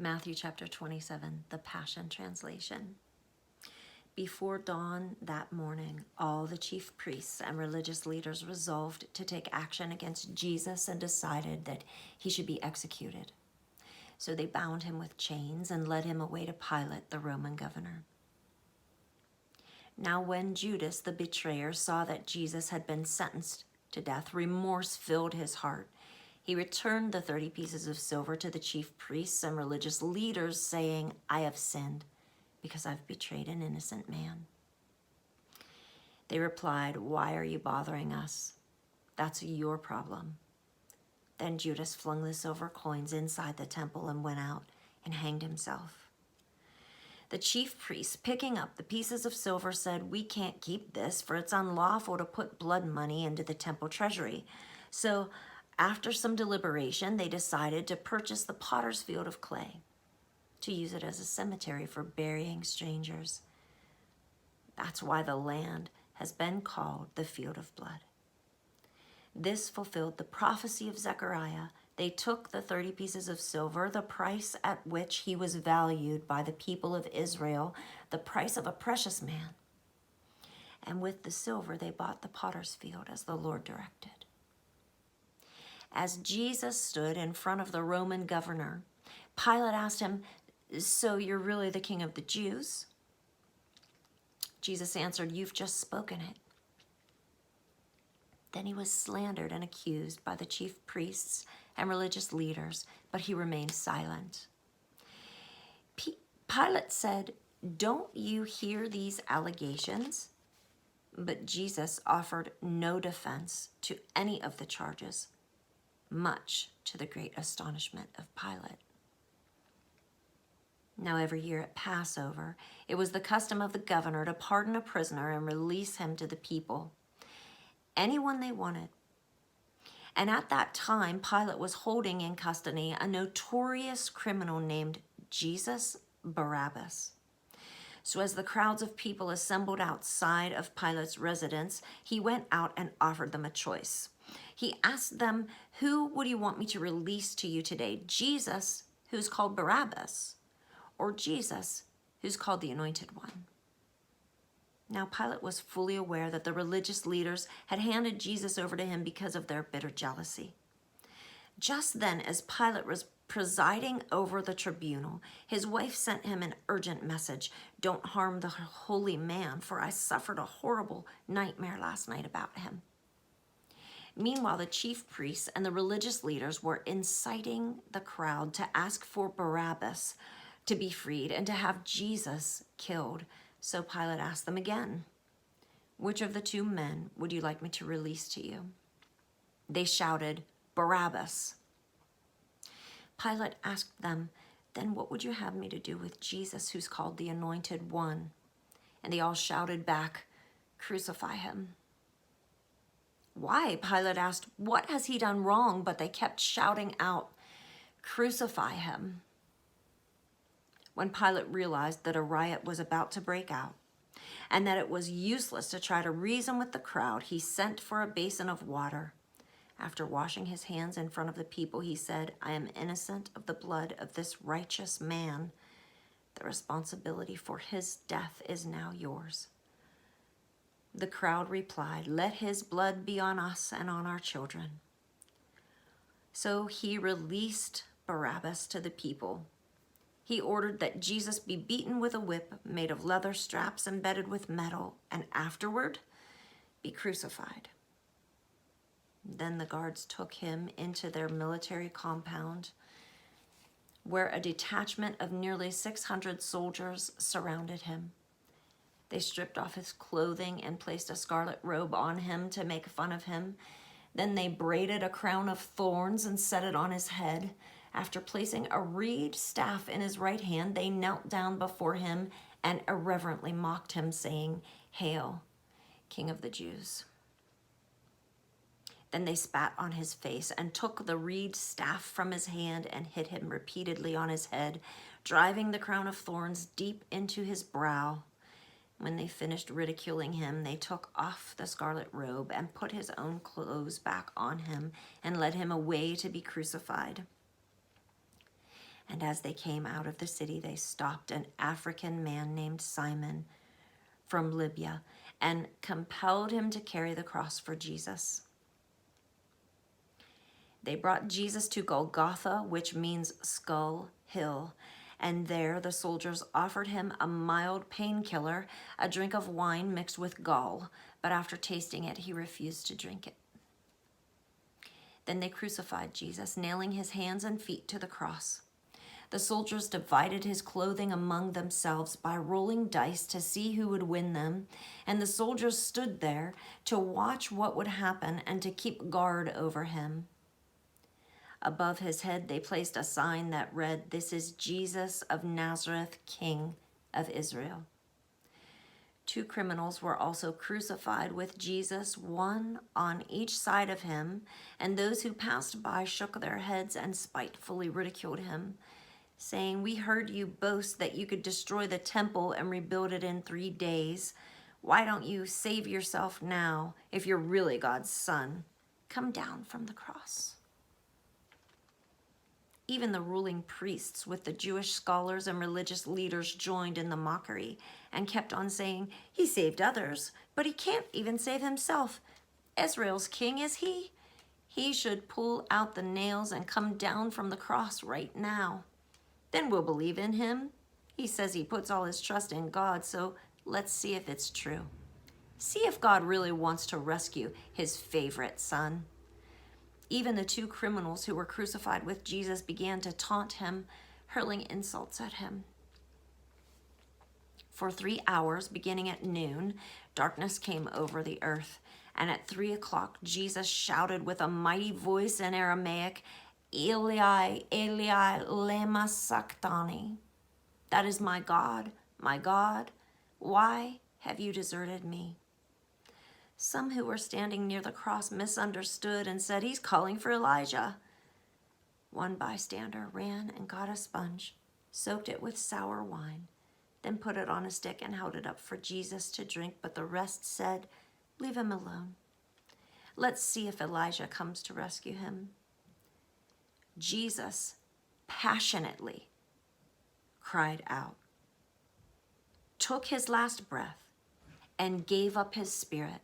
Matthew chapter 27, the Passion Translation. Before dawn that morning, all the chief priests and religious leaders resolved to take action against Jesus and decided that he should be executed. So they bound him with chains and led him away to Pilate, the Roman governor. Now when Judas, the betrayer, saw that Jesus had been sentenced to death, remorse filled his heart. He returned the 30 pieces of silver to the chief priests and religious leaders, saying, I have sinned because I've betrayed an innocent man. They replied, why are you bothering us? That's your problem. Then Judas flung the silver coins inside the temple and went out and hanged himself. The chief priests, picking up the pieces of silver, said, we can't keep this, for it's unlawful to put blood money into the temple treasury. So after some deliberation, they decided to purchase the potter's field of clay to use it as a cemetery for burying strangers. That's why the land has been called the field of blood. This fulfilled the prophecy of Zechariah. They took the 30 pieces of silver, the price at which he was valued by the people of Israel, the price of a precious man. And with the silver, they bought the potter's field as the Lord directed. As Jesus stood in front of the Roman governor, Pilate asked him, so you're really the king of the Jews? Jesus answered, you've just spoken it. Then he was slandered and accused by the chief priests and religious leaders, but he remained silent. Pilate said, don't you hear these allegations? But Jesus offered no defense to any of the charges, much to the great astonishment of Pilate. Now every year at Passover, it was the custom of the governor to pardon a prisoner and release him to the people, anyone they wanted. And at that time, Pilate was holding in custody a notorious criminal named Jesus Barabbas. So as the crowds of people assembled outside of Pilate's residence, he went out and offered them a choice. He asked them, who would you want me to release to you today? Jesus, who's called Barabbas, or Jesus, who's called the Anointed One? Now Pilate was fully aware that the religious leaders had handed Jesus over to him because of their bitter jealousy. Just then, as Pilate was presiding over the tribunal, his wife sent him an urgent message. Don't harm the holy man, for I suffered a horrible nightmare last night about him. Meanwhile, the chief priests and the religious leaders were inciting the crowd to ask for Barabbas to be freed and to have Jesus killed. So Pilate asked them again, which of the two men would you like me to release to you? They shouted, Barabbas. Pilate asked them, then what would you have me to do with Jesus, who's called the Anointed One? And they all shouted back, crucify him. Why? Pilate asked, what has he done wrong? But they kept shouting out, crucify him. When Pilate realized that a riot was about to break out and that it was useless to try to reason with the crowd, he sent for a basin of water. After washing his hands in front of the people, he said, I am innocent of the blood of this righteous man. The responsibility for his death is now yours. The crowd replied, let his blood be on us and on our children. So he released Barabbas to the people. He ordered that Jesus be beaten with a whip made of leather straps embedded with metal, and afterward be crucified. Then the guards took him into their military compound, where a detachment of nearly 600 soldiers surrounded him. They stripped off his clothing and placed a scarlet robe on him to make fun of him. Then they braided a crown of thorns and set it on his head. After placing a reed staff in his right hand, they knelt down before him and irreverently mocked him, saying, Hail, King of the Jews. Then they spat on his face and took the reed staff from his hand and hit him repeatedly on his head, driving the crown of thorns deep into his brow. When they finished ridiculing him, they took off the scarlet robe and put his own clothes back on him and led him away to be crucified. And as they came out of the city, they stopped an African man named Simon from Libya and compelled him to carry the cross for Jesus. They brought Jesus to Golgotha, which means Skull Hill, and there the soldiers offered him a mild painkiller, a drink of wine mixed with gall, but after tasting it, he refused to drink it. Then they crucified Jesus, nailing his hands and feet to the cross. The soldiers divided his clothing among themselves by rolling dice to see who would win them, and the soldiers stood there to watch what would happen and to keep guard over him. Above his head, they placed a sign that read, "This is Jesus of Nazareth, King of Israel." 2 criminals were also crucified with Jesus, one on each side of him, and those who passed by shook their heads and spitefully ridiculed him, saying, "We heard you boast that you could destroy the temple and rebuild it in 3 days. Why don't you save yourself now if you're really God's son? Come down from the cross." Even the ruling priests with the Jewish scholars and religious leaders joined in the mockery and kept on saying, "He saved others, but he can't even save himself. Israel's king is he? He should pull out the nails and come down from the cross right now. Then we'll believe in him. He says he puts all his trust in God, so let's see if it's true. See if God really wants to rescue his favorite son." Even the 2 criminals who were crucified with Jesus began to taunt him, hurling insults at him. For 3 hours, beginning at noon, darkness came over the earth, and at 3 o'clock, Jesus shouted with a mighty voice in Aramaic, "Eli, Eli, lema sabachthani." That is, my God, why have you deserted me?" Some who were standing near the cross misunderstood and said, "He's calling for Elijah." One bystander ran and got a sponge, soaked it with sour wine, then put it on a stick and held it up for Jesus to drink, but the rest said, "Leave him alone. Let's see if Elijah comes to rescue him." Jesus passionately cried out, took his last breath, and gave up his spirit.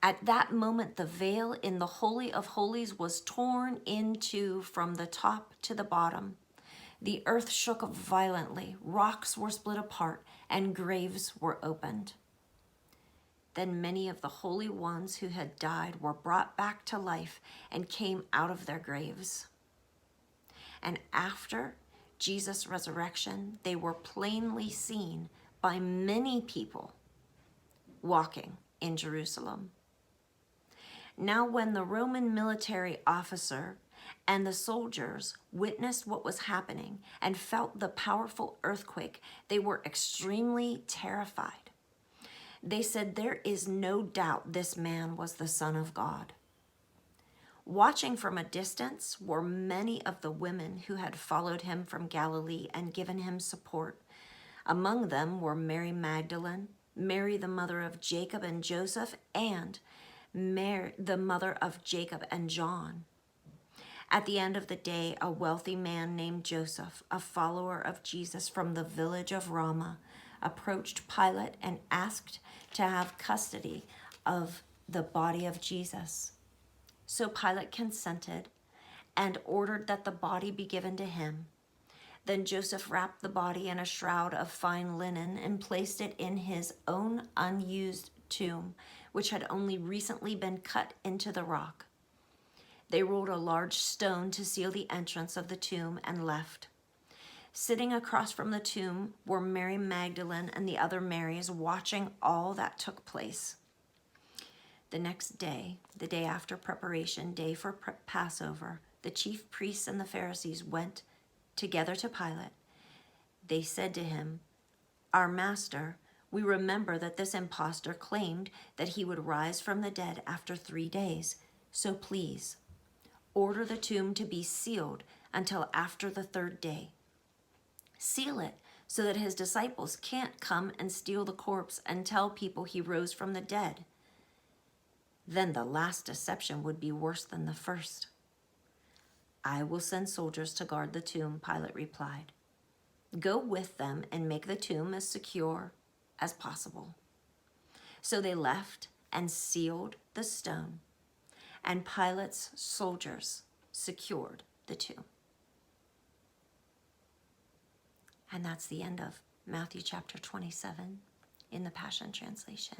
At that moment, the veil in the Holy of Holies was torn in two from the top to the bottom. The earth shook violently, rocks were split apart, and graves were opened. Then many of the holy ones who had died were brought back to life and came out of their graves. And after Jesus' resurrection, they were plainly seen by many people walking in Jerusalem. Now, when the Roman military officer and the soldiers witnessed what was happening and felt the powerful earthquake, they were extremely terrified. They said, "There is no doubt this man was the Son of God." Watching from a distance were many of the women who had followed him from Galilee and given him support. Among them were Mary Magdalene, Mary the mother of Jacob and Joseph, and Mary the mother of Jacob and John. At the end of the day, a wealthy man named Joseph, a follower of Jesus from the village of Ramah, approached Pilate and asked to have custody of the body of Jesus. So Pilate consented and ordered that the body be given to him. Then Joseph wrapped the body in a shroud of fine linen and placed it in his own unused tomb, which had only recently been cut into the rock. They rolled a large stone to seal the entrance of the tomb and left. Sitting across from the tomb were Mary Magdalene and the other Marys, watching all that took place. The next day, the day after preparation day for Passover, the chief priests and the Pharisees went together to Pilate. They said to him, "Our master, we remember that this impostor claimed that he would rise from the dead after 3 days. So please, order the tomb to be sealed until after the 3rd day. Seal it so that his disciples can't come and steal the corpse and tell people he rose from the dead. Then the last deception would be worse than the first." I will send soldiers to guard the tomb, Pilate replied. Go with them and make the tomb as secure as possible. So they left and sealed the stone, and Pilate's soldiers secured the tomb. And that's the end of Matthew chapter 27 in the Passion Translation.